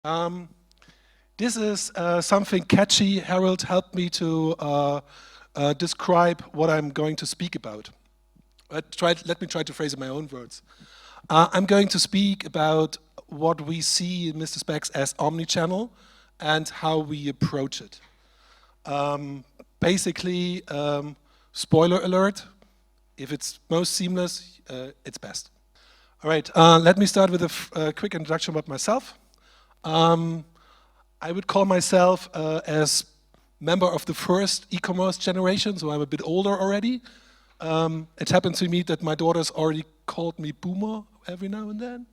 Um, this is something catchy. Harold helped me to describe what I'm going to speak about. Let me try to phrase it in my own words. I'm going to speak about what we see in Mr Spex as omnichannel and how we approach it. Basically, spoiler alert, if it's most seamless, it's best. All right, let me start with a quick introduction about myself. I would call myself as member of the first e-commerce generation, so I'm a bit older already. It happened to me that my daughters already called me boomer every now and then.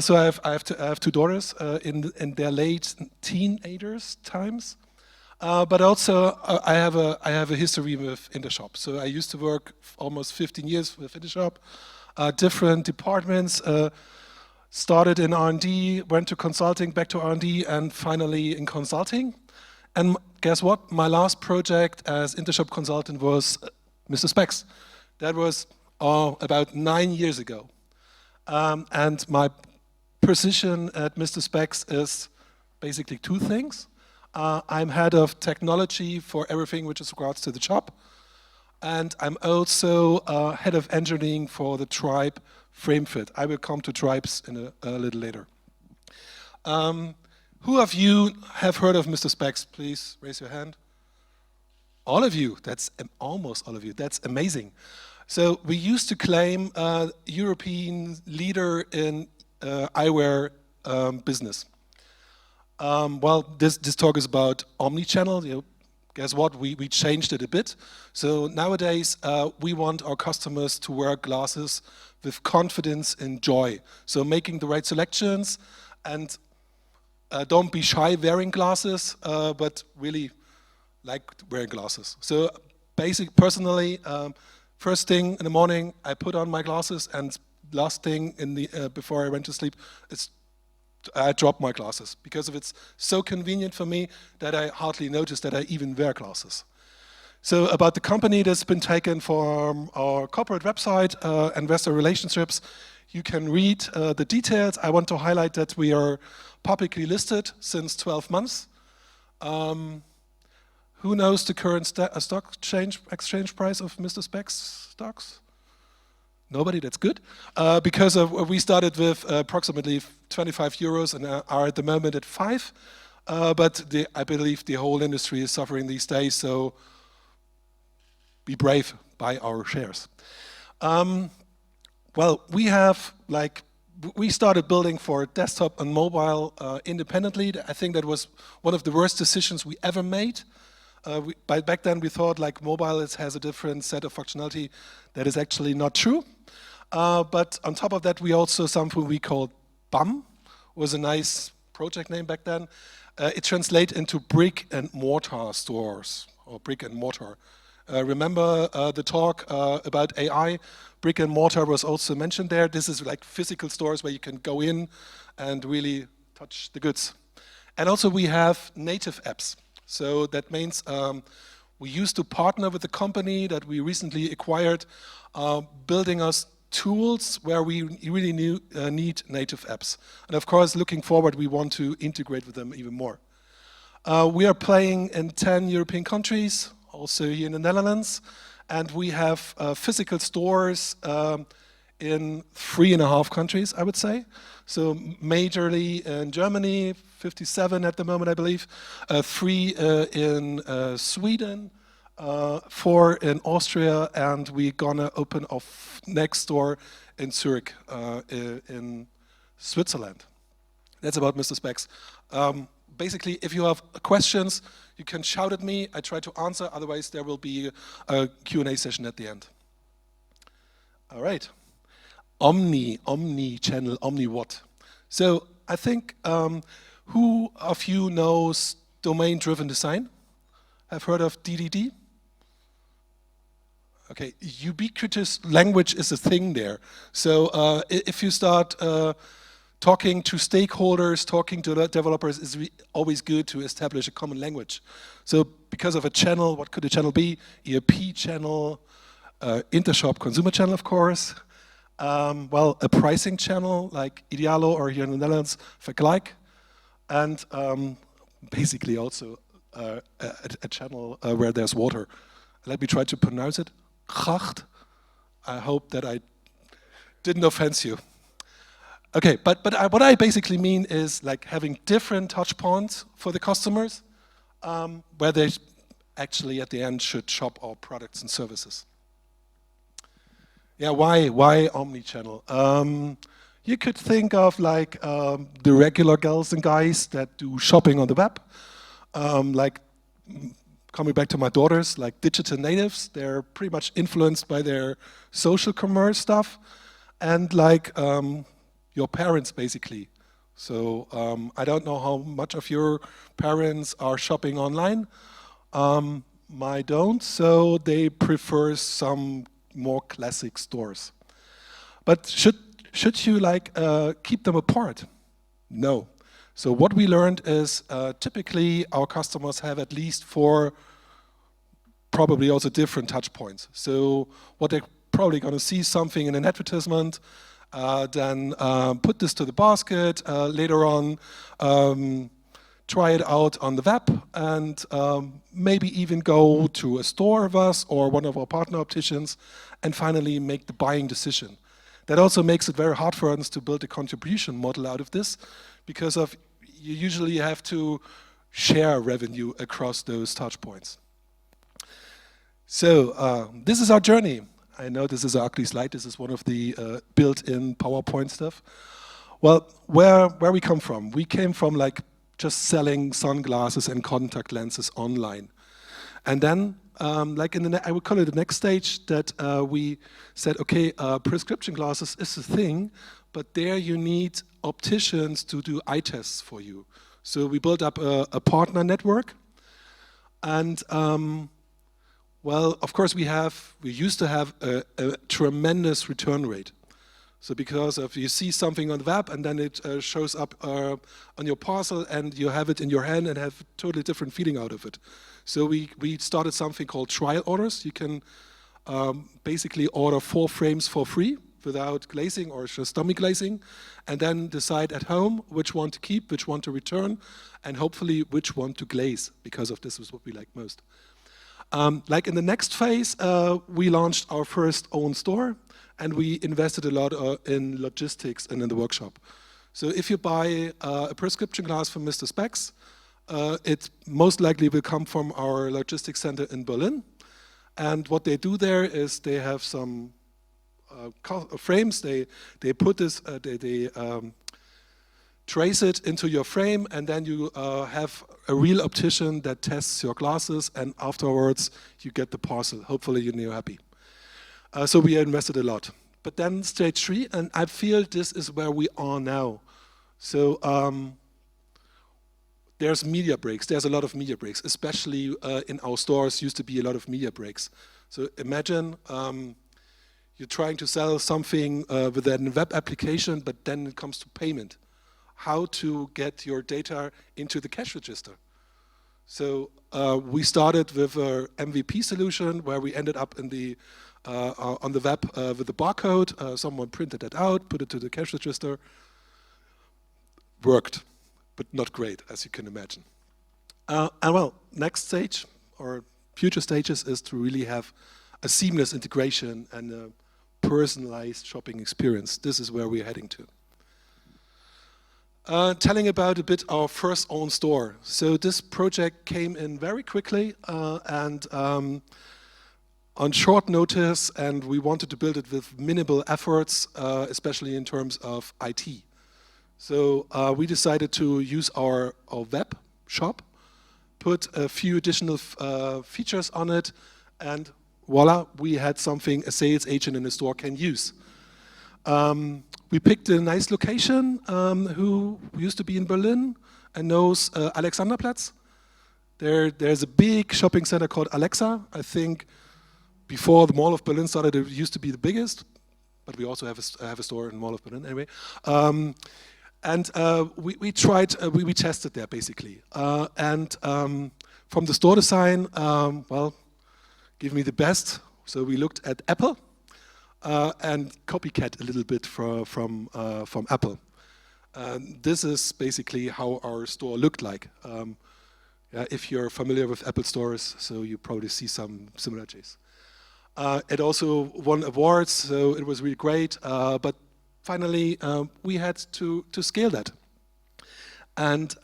So I have two daughters in their late teenagers times. But also I have a history with Intershop. So I used to work almost 15 years with Intershop, different departments. Started in R&D, went to consulting, back to R&D, and finally in consulting. And guess what? My last project as Intershop consultant was Mr Spex. That was about 9 years ago. And my position at Mr Spex is basically two things. I'm head of technology for everything which is regards to the shop. And I'm also head of engineering for the tribe FrameFit. I will come to tribes in a little later. Who of you have heard of Mr Spex? Please raise your hand. All of you. That's almost all of you. That's amazing. So we used to claim European leader in eyewear business. Well, this talk is about omnichannel. You know, guess what? We changed it a bit. So nowadays we want our customers to wear glasses with confidence and joy. So making the right selections, and don't be shy wearing glasses, but really like wearing glasses. So personally, first thing in the morning I put on my glasses, and last thing in the before I went to sleep, I drop my glasses because it's so convenient for me that I hardly notice that I even wear glasses. So about the company that's been taken from our corporate website, investor relationships, you can read the details. I want to highlight that we are publicly listed since 12 months. Who knows the current stock exchange price of Mr Spex stocks? Nobody, that's good. Because we started with approximately 25 euros and are at the moment at 5. But I believe the whole industry is suffering these days, so be brave, buy our shares. Well, we started building for desktop and mobile independently. I think that was one of the worst decisions we ever made. Back then we thought like mobile has a different set of functionality. That is actually not true. But on top of that, we also something we called BAM, was a nice project name back then. It translates into brick and mortar stores, or brick and mortar. Remember the talk about AI? Brick and mortar was also mentioned there. This is like physical stores where you can go in and really touch the goods. And also we have native apps. So that means we used to partner with a company that we recently acquired, building us tools where we really need native apps. And of course, looking forward, we want to integrate with them even more. We are playing in 10 European countries, also here in the Netherlands, and we have physical stores in 3.5 countries, I would say. So majorly in Germany, 57 at the moment, I believe, 3 in Sweden, 4 in Austria, and we're gonna open our next store in Zurich, in Switzerland. That's about Mr Spex. Basically, if you have questions, you can shout at me. I try to answer. Otherwise, there will be a Q&A session at the end. All right. Omni-channel, omni-what? So I think, who of you knows domain-driven design? Have heard of DDD? Okay, ubiquitous language is a thing there. So if you start talking to stakeholders, talking to developers, it's always good to establish a common language. So because of a channel, what could a channel be? ERP channel, Intershop consumer channel, of course. Well, a pricing channel like Idealo, or here in the Netherlands, Vergelijk. and basically also a channel where there's water. Let me try to pronounce it. Gracht. I hope that I didn't offend you. Okay, but what I basically mean is like having different touch points for the customers, where they actually at the end should shop our products and services. Yeah, why omnichannel? You could think of like the regular girls and guys that do shopping on the web, like coming back to my daughters, like digital natives. They're pretty much influenced by their social commerce stuff, and like your parents basically. So I don't know how much of your parents are shopping online. Mine don't, so they prefer some more classic stores. But should you like keep them apart? No. So what we learned is typically our customers have at least 4, probably also different touch points. So what they're probably going to see something in an advertisement, then put this to the basket, later on try it out on the web, and maybe even go to a store of us or one of our partner opticians, and finally make the buying decision. That also makes it very hard for us to build a contribution model out of this, because you usually have to share revenue across those touch points. So this is our journey. I know this is an ugly slide. This is one of the built-in PowerPoint stuff. Well, where we come from? We came from like just selling sunglasses and contact lenses online. And then, like I would call it the next stage, that we said, okay, prescription glasses is a thing, but there you need opticians to do eye tests for you. So we built up a partner network, and well, of course we used to have a tremendous return rate. So because if you see something on the web and then it shows up on your parcel and you have it in your hand and have a totally different feeling out of it. So we started something called trial orders. You can basically order 4 frames for free without glazing or just dummy glazing, and then decide at home which one to keep, which one to return, and hopefully which one to glaze, because of this is what we like most. Like in the next phase, we launched our first own store, and we invested a lot in logistics and in the workshop. So if you buy a prescription glass from Mr Spex, it most likely will come from our logistics center in Berlin. And what they do there is they have some frames. They put this, they trace it into your frame, and then you have a real optician that tests your glasses, and afterwards you get the parcel. Hopefully you're happy. So we invested a lot. But then stage 3, and I feel this is where we are now. So there's media breaks. There's a lot of media breaks, especially in our stores used to be a lot of media breaks. So imagine you're trying to sell something with a web application, but then it comes to payment. How to get your data into the cash register. So we started with a MVP solution where we ended up in the on the web with the barcode. Someone printed that out, put it to the cash register. Worked, but not great, as you can imagine. And well, next stage or future stages is to really have a seamless integration and a personalized shopping experience. This is where we're heading to. Telling about a bit our first own store. So this project came in very quickly and on short notice, and we wanted to build it with minimal efforts, especially in terms of IT. So we decided to use our web shop, put a few additional features on it, and voila, we had something a sales agent in the store can use. We picked a nice location who used to be in Berlin and knows Alexanderplatz. There's a big shopping center called Alexa. I think before the Mall of Berlin started, it used to be the biggest, but we also have a store in the Mall of Berlin anyway. And we tested there basically. From the store design, well, give me the best. So we looked at Apple. And copycat a little bit from Apple. This is basically how our store looked like. If you're familiar with Apple stores, so you probably see some similarities. It also won awards, so it was really great. But finally, we had to scale that. And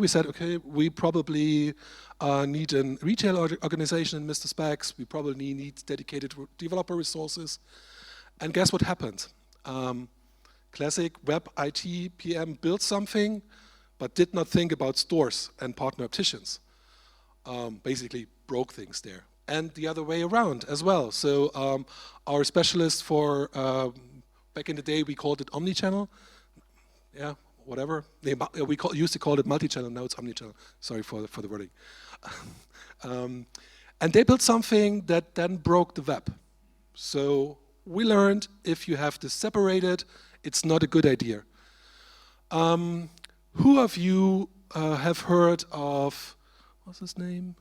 we said, okay, we probably need a retail organization in Mr Spex. We probably need dedicated developer resources. And guess what happened? Classic web IT PM built something, but did not think about stores and partner opticians. Basically broke things there. And the other way around as well. So our specialist for, back in the day, we called it Omnichannel. Yeah, whatever. We used to call it multichannel, now it's Omnichannel. Sorry for the wording. And they built something that then broke the web. So we learned if you have this separated, it's not a good idea. Who of you have heard of, what's his name?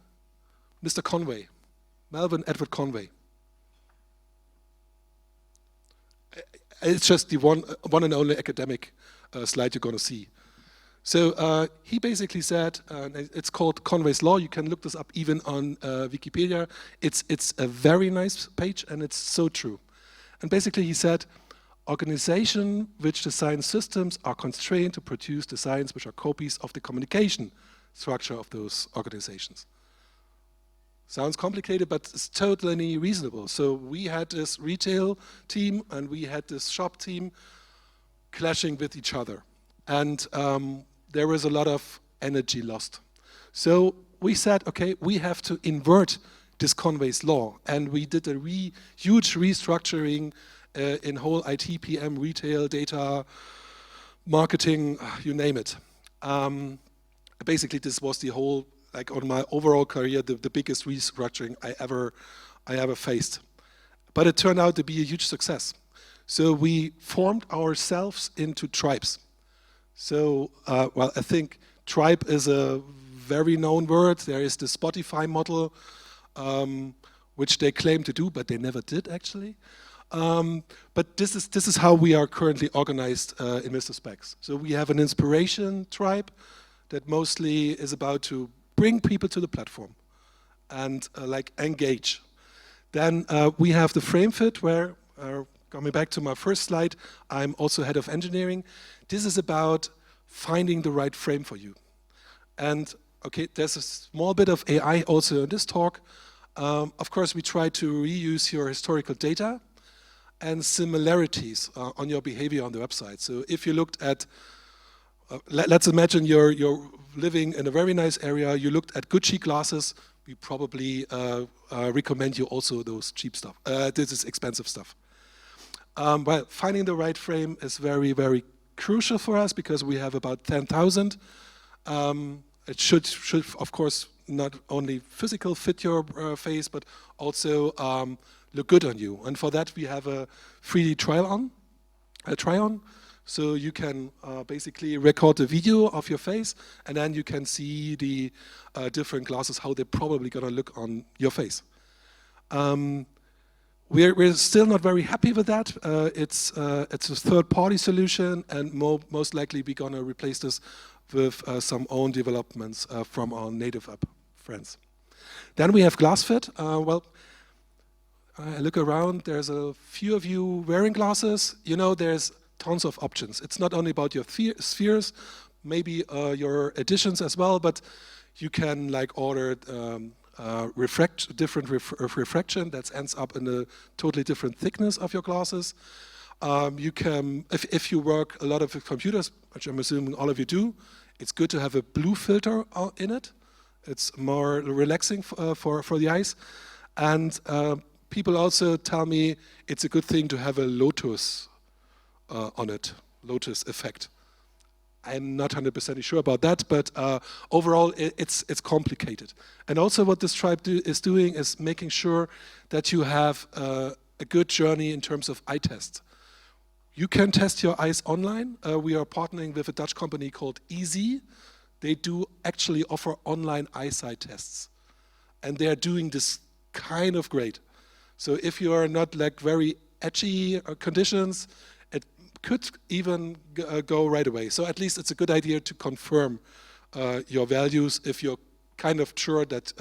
Mr. Conway, Melvin Edward Conway. It's just the one and only academic slide you're going to see. So he basically said, it's called Conway's Law. You can look this up even on Wikipedia. It's a very nice page, and it's so true. And basically he said, organizations which design systems are constrained to produce designs which are copies of the communication structure of those organizations. Sounds complicated, but it's totally reasonable. So we had this retail team and we had this shop team clashing with each other. And there was a lot of energy lost. So we said, okay, we have to invert this Conway's Law. And we did a huge restructuring in whole IT, PM, retail, data, marketing, you name it. Basically, this was the whole, like on my overall career, the biggest restructuring I ever faced. But it turned out to be a huge success. So we formed ourselves into tribes. So, well, I think tribe is a very known word. There is the Spotify model, which they claim to do, but they never did actually. But this is how we are currently organized in Mr Spex. So we have an inspiration tribe that mostly is about to bring people to the platform and like engage. Then we have the frame fit where, coming back to my first slide, I'm also head of engineering. This is about finding the right frame for you. And okay, there's a small bit of AI also in this talk. Of course, we try to reuse your historical data and similarities on your behavior on the website. So if you looked at, let's imagine you're living in a very nice area, you looked at Gucci glasses, we probably recommend you also those cheap stuff. This is expensive stuff. Well, finding the right frame is very, very crucial for us because we have about 10,000. It should, of course, not only physical fit your face, but also look good on you. And for that, we have a 3D try-on. So you can basically record a video of your face, and then you can see the different glasses, how they're probably gonna look on your face. We're still not very happy with that. It's a third-party solution, and most likely we're gonna replace this with some own developments from our native app friends. Then we have GlassFit. Well, I look around, there's a few of you wearing glasses. You know, there's tons of options. It's not only about your spheres, maybe your editions as well, but you can like order different refraction that ends up in a totally different thickness of your glasses. You can, if you work a lot of with computers, which I'm assuming all of you do, it's good to have a blue filter in it. It's more relaxing for the eyes. And people also tell me it's a good thing to have a lotus on it, lotus effect. I'm not 100% sure about that, but overall it's complicated. And also what this tribe is doing is making sure that you have a good journey in terms of eye tests. You can test your eyes online. We are partnering with a Dutch company called Easy. They do actually offer online eyesight tests. And they are doing this kind of great. So if you are not like very edgy conditions, it could even go right away. So at least it's a good idea to confirm your values if you're kind of sure that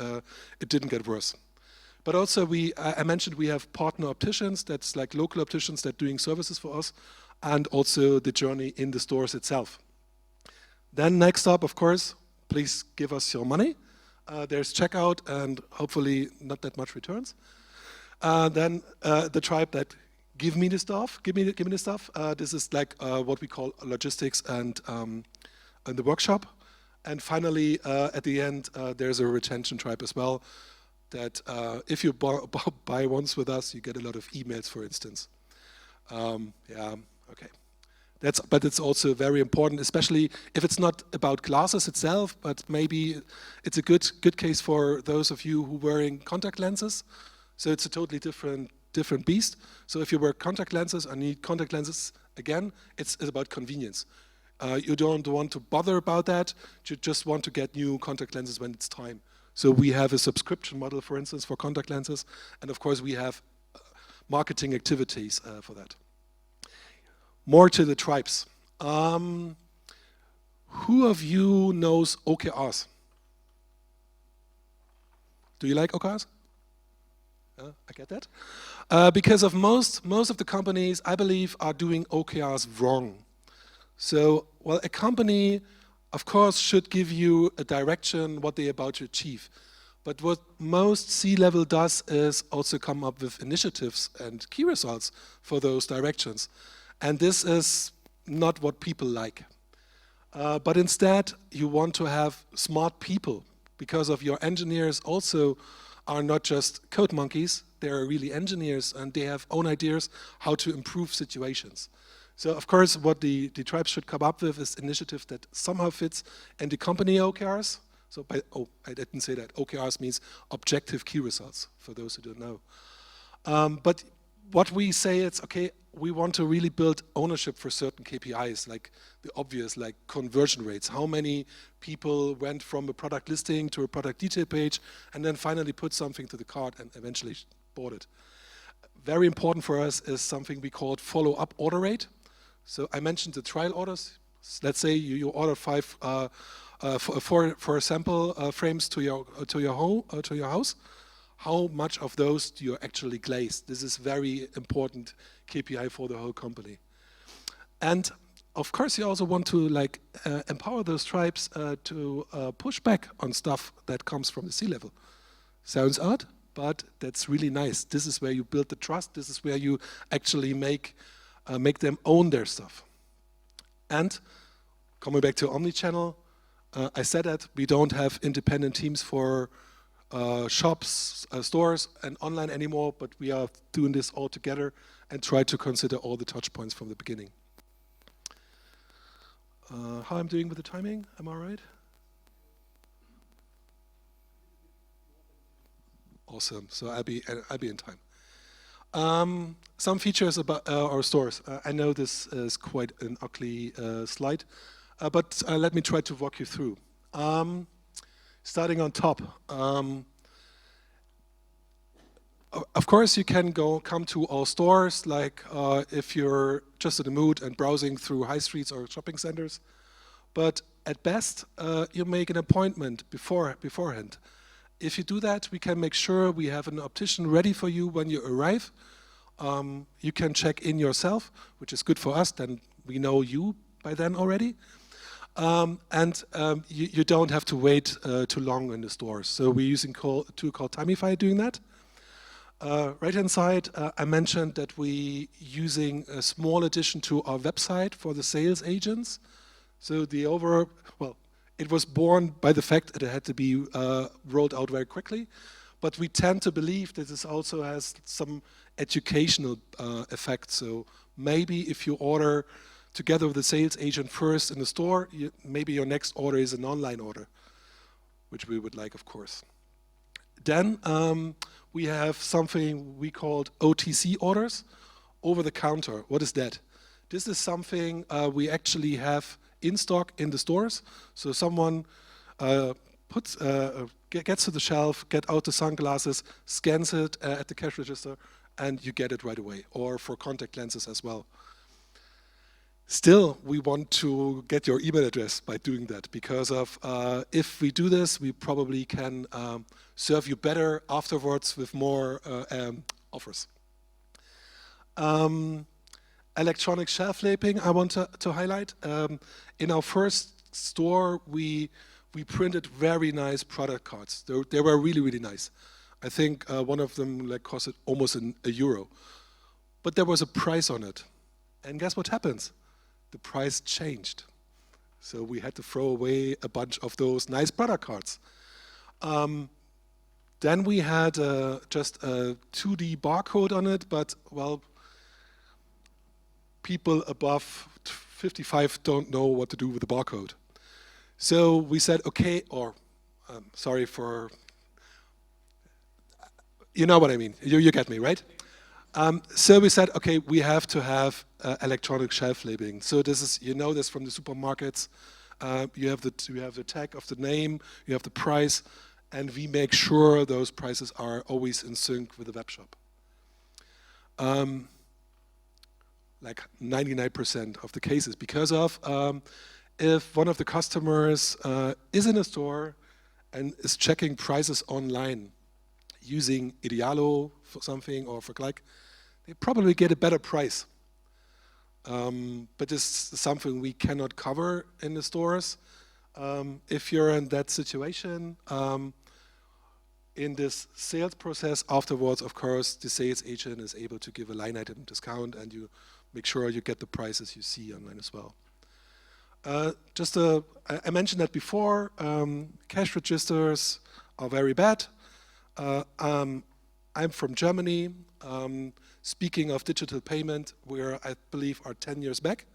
it didn't get worse. But also I mentioned we have partner opticians, that's like local opticians that are doing services for us, and also the journey in the stores itself. Then next up, of course, please give us your money. There's checkout and hopefully not that much returns. Then the tribe that give me the stuff, give me the stuff. This is like what we call logistics and the workshop. And finally, at the end, there's a retention tribe as well. That if you buy once with us, you get a lot of emails, for instance. Yeah, okay. But it's also very important, especially if it's not about glasses itself, but maybe it's a good case for those of you who are wearing contact lenses. So it's a totally different beast. So if you wear contact lenses and need contact lenses, again, it's about convenience. You don't want to bother about that. You just want to get new contact lenses when it's time. So we have a subscription model, for instance, for contact lenses. And of course, we have marketing activities for that. More to the tribes. Who of you knows OKRs? Do you like OKRs? I get that. Because of most of the companies, I believe, are doing OKRs wrong. So, well, a company, of course, should give you a direction, what they're about to achieve. But what most C-level does is also come up with initiatives and key results for those directions. And this is not what people like. But instead, you want to have smart people, because of your engineers also are not just code monkeys, they are really engineers and they have own ideas how to improve situations. So of course what the tribes should come up with is initiative that somehow fits in the company OKRs. So I didn't say that. OKRs means objective key results, for those who don't know. But what we say is, okay, we want to really build ownership for certain KPIs, like the obvious, like conversion rates. How many people went from a product listing to a product detail page and then finally put something to the cart and eventually bought it. Very important for us is something we call follow-up order rate. So I mentioned the trial orders. Let's say you order 5 for sample frames to your house. How much of those do you actually glaze? This is very important KPI for the whole company. And of course, you also want to empower those tribes to push back on stuff that comes from the C-level. Sounds odd, but that's really nice. This is where you build the trust. This is where you actually make them own their stuff. And coming back to Omnichannel, I said that we don't have independent teams for shops, stores, and online anymore, but we are doing this all together and try to consider all the touch points from the beginning. How I'm doing with the timing? Am I right? Awesome. So I'll be in time. Some features about our stores. I know this is quite an ugly slide, but let me try to walk you through. Starting on top. Of course, you can come to our stores, like if you're just in the mood and browsing through high streets or shopping centers. But at best, you make an appointment beforehand. If you do that, we can make sure we have an optician ready for you when you arrive. You can check in yourself, which is good for us, then we know you by then already. You don't have to wait too long in the stores. So we're using a tool called Timify doing that. Right-hand side, I mentioned that we're using a small addition to our website for the sales agents. So it was born by the fact that it had to be rolled out very quickly, but we tend to believe that this also has some educational effect. So maybe if you order together with the sales agent first in the store, maybe your next order is an online order, which we would like, of course. Then we have something we called OTC orders, over the counter. What is that? This is something we actually have in stock in the stores. So someone gets to the shelf, get out the sunglasses, scans it at the cash register, and you get it right away, or for contact lenses as well. Still, we want to get your email address by doing that, because of if we do this, we probably can serve you better afterwards with more offers. Electronic shelf labeling I want to highlight. In our first store, we printed very nice product cards. They were really, really nice. I think one of them like costed almost €1. But there was a price on it. And guess what happens? The price changed. So we had to throw away a bunch of those nice product cards. Then we had just a 2D barcode on it, but well, people above 55 don't know what to do with the barcode. So we said, okay, or sorry for, you know what I mean, you get me, right? So we said, okay, we have to have electronic shelf labeling. So this is, you know this from the supermarkets. You have the tag of the name, you have the price, and we make sure those prices are always in sync with the web shop. Like 99% of the cases, because of if one of the customers is in a store and is checking prices online using Idealo for something or for Gleich, they probably get a better price. But this is something we cannot cover in the stores. If you're in that situation, in this sales process afterwards, of course, the sales agent is able to give a line item discount, and you make sure you get the prices you see online as well. I mentioned that before, cash registers are very bad. I'm from Germany. Speaking of digital payment, I believe are 10 years back.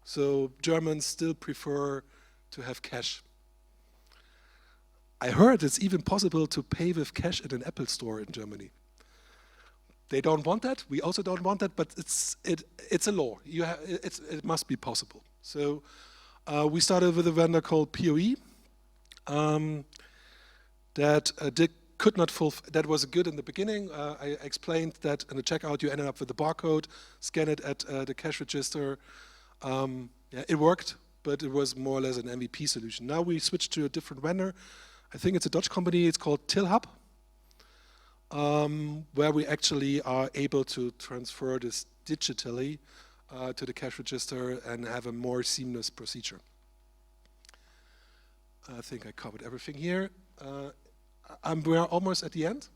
So Germans still prefer to have cash. I heard it's even possible to pay with cash at an Apple store in Germany. They don't want that. We also don't want that, but it's a law. It must be possible. So we started with a vendor called POE that could not fulfill. That was good in the beginning. I explained that in the checkout you ended up with the barcode, scan it at the cash register. Yeah, it worked, but it was more or less an MVP solution. Now we switched to a different vendor. I think it's a Dutch company. It's called Tilhub, where we actually are able to transfer this digitally to the cash register and have a more seamless procedure. I think I covered everything here. We're almost at the end.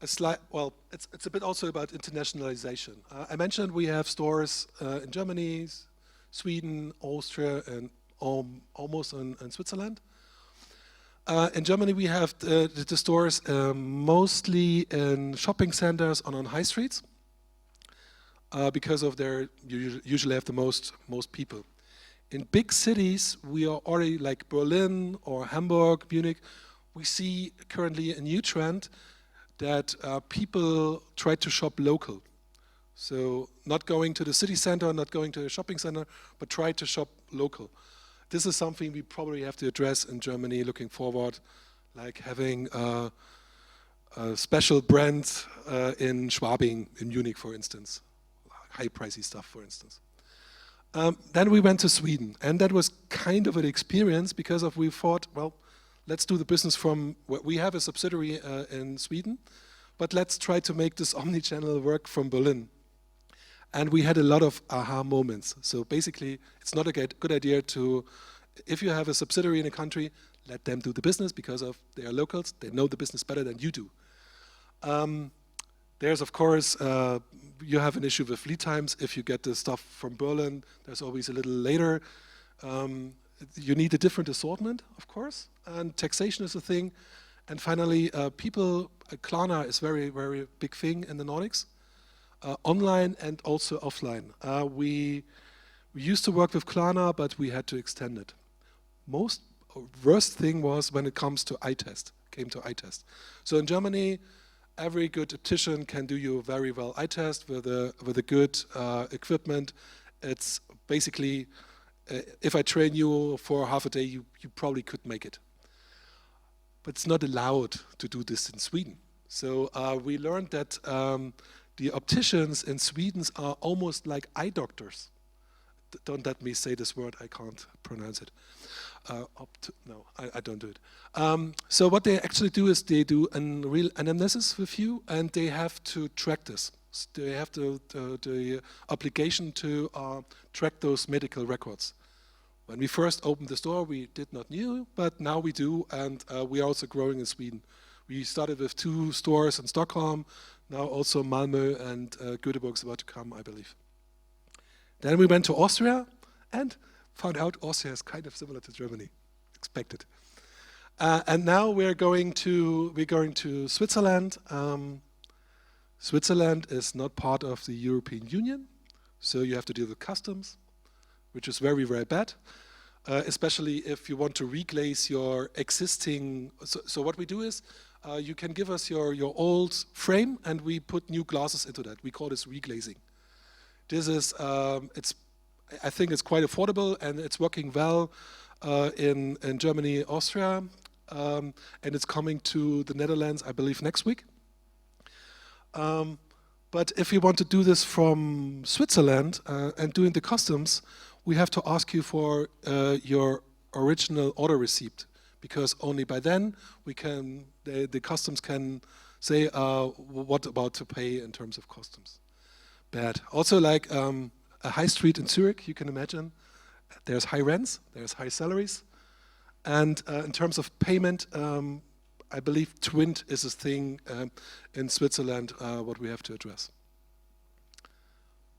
It's a bit also about internationalization. I mentioned we have stores in Germany, Sweden, Austria, and almost in Switzerland. In Germany, we have the stores mostly in shopping centers and on high streets because of you usually have the most people. In big cities, we are already like Berlin or Hamburg, Munich. We see currently a new trend that people try to shop local. So not going to the city center, not going to a shopping center, but try to shop local. This is something we probably have to address in Germany looking forward, like having a special brand in Schwabing, in Munich, for instance. High pricey stuff, for instance. Then we went to Sweden, and that was kind of an experience because we thought, well, let's do the business from, we have a subsidiary in Sweden, but let's try to make this omnichannel work from Berlin. And we had a lot of aha moments. So basically, it's not a good idea to, if you have a subsidiary in a country, let them do the business because they are locals, they know the business better than you do. There's, of course, you have an issue with lead times. If you get the stuff from Berlin, there's always a little later. You need a different assortment, of course, and taxation is a thing. And finally, Klarna is very, very big thing in the Nordics. Online and also offline. We used to work with Klarna, but we had to extend it. Worst thing was when it came to eye test. So in Germany, every good optician can do you very well eye test with a good equipment. It's basically, if I train you for half a day, you probably could make it. But it's not allowed to do this in Sweden. So we learned that the opticians in Sweden are almost like eye doctors. Don't let me say this word, I can't pronounce it. No, I don't do it. So what they actually do is they do a real anamnesis with you, and they have to track this. They have the obligation to track those medical records. When we first opened the store, we did not know, but now we do, and we are also growing in Sweden. We started with 2 stores in Stockholm, now also Malmö, and Göteborg is about to come, I believe. Then we went to Austria and found out Austria is kind of similar to Germany, expected. And now we're going to Switzerland. Switzerland is not part of the European Union, so you have to deal with customs, which is very, very bad, especially if you want to reglaze your existing. So what we do is you can give us your old frame, and we put new glasses into that. We call this reglazing. This is, I think it's quite affordable, and it's working well in Germany, Austria, and it's coming to the Netherlands, I believe, next week. But if you want to do this from Switzerland and doing the customs, we have to ask you for your original order receipt, because only by then the customs can say what about to pay in terms of customs. Bad. Also, like a high street in Zurich, you can imagine, there's high rents, there's high salaries, and in terms of payment, I believe Twint is a thing in Switzerland what we have to address.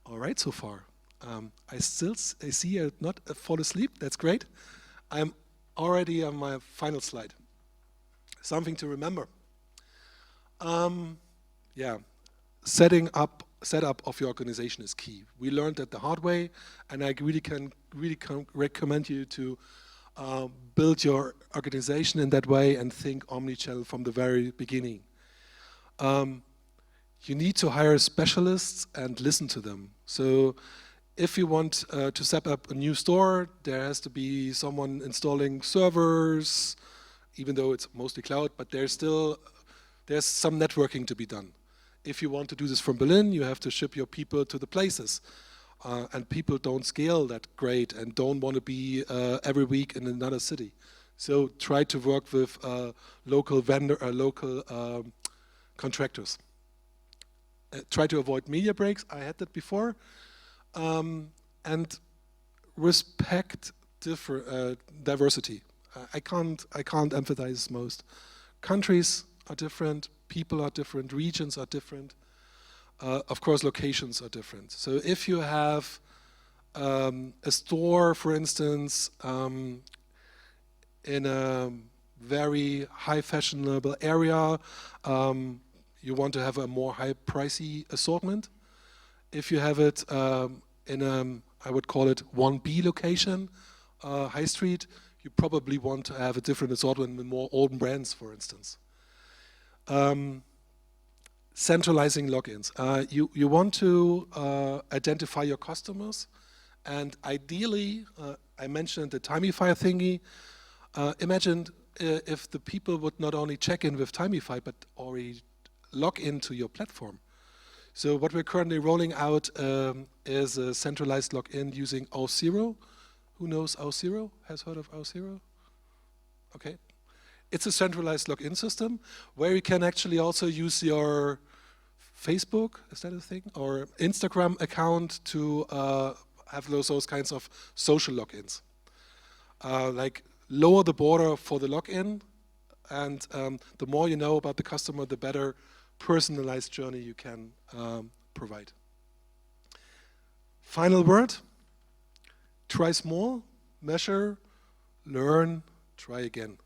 All right, so far. I see you not fall asleep. That's great. I'm already on my final slide. Something to remember. Yeah, setup of your organization is key. We learned that the hard way, and I really can recommend you to build your organization in that way and think omnichannel from the very beginning. You need to hire specialists and listen to them. So if you want to set up a new store, there has to be someone installing servers, even though it's mostly cloud, but there's some networking to be done. If you want to do this from Berlin, you have to ship your people to the places. And people don't scale that great and don't want to be every week in another city. So try to work with local contractors. Try to avoid media breaks. I had that before. And respect diversity. I can't emphasize most. Countries are different, people are different, regions are different. Of course, locations are different. So if you have a store, for instance, in a very high fashionable area, you want to have a more high pricey assortment. If you have it in a, I would call it 1B location, high street, you probably want to have a different assortment with more old brands, for instance. Centralizing logins. You want to identify your customers, and ideally, I mentioned the Timify thingy. Imagine if the people would not only check in with Timify, but already log into your platform. So what we're currently rolling out is a centralized login using Auth0. Who knows Auth0? Has heard of Auth0? Okay. It's a centralized login system where you can actually also use your Facebook, is that a thing? Or Instagram account to have those kinds of social logins. Like lower the border for the login, and the more you know about the customer, the better personalized journey you can provide. Final word, try small, measure, learn, try again.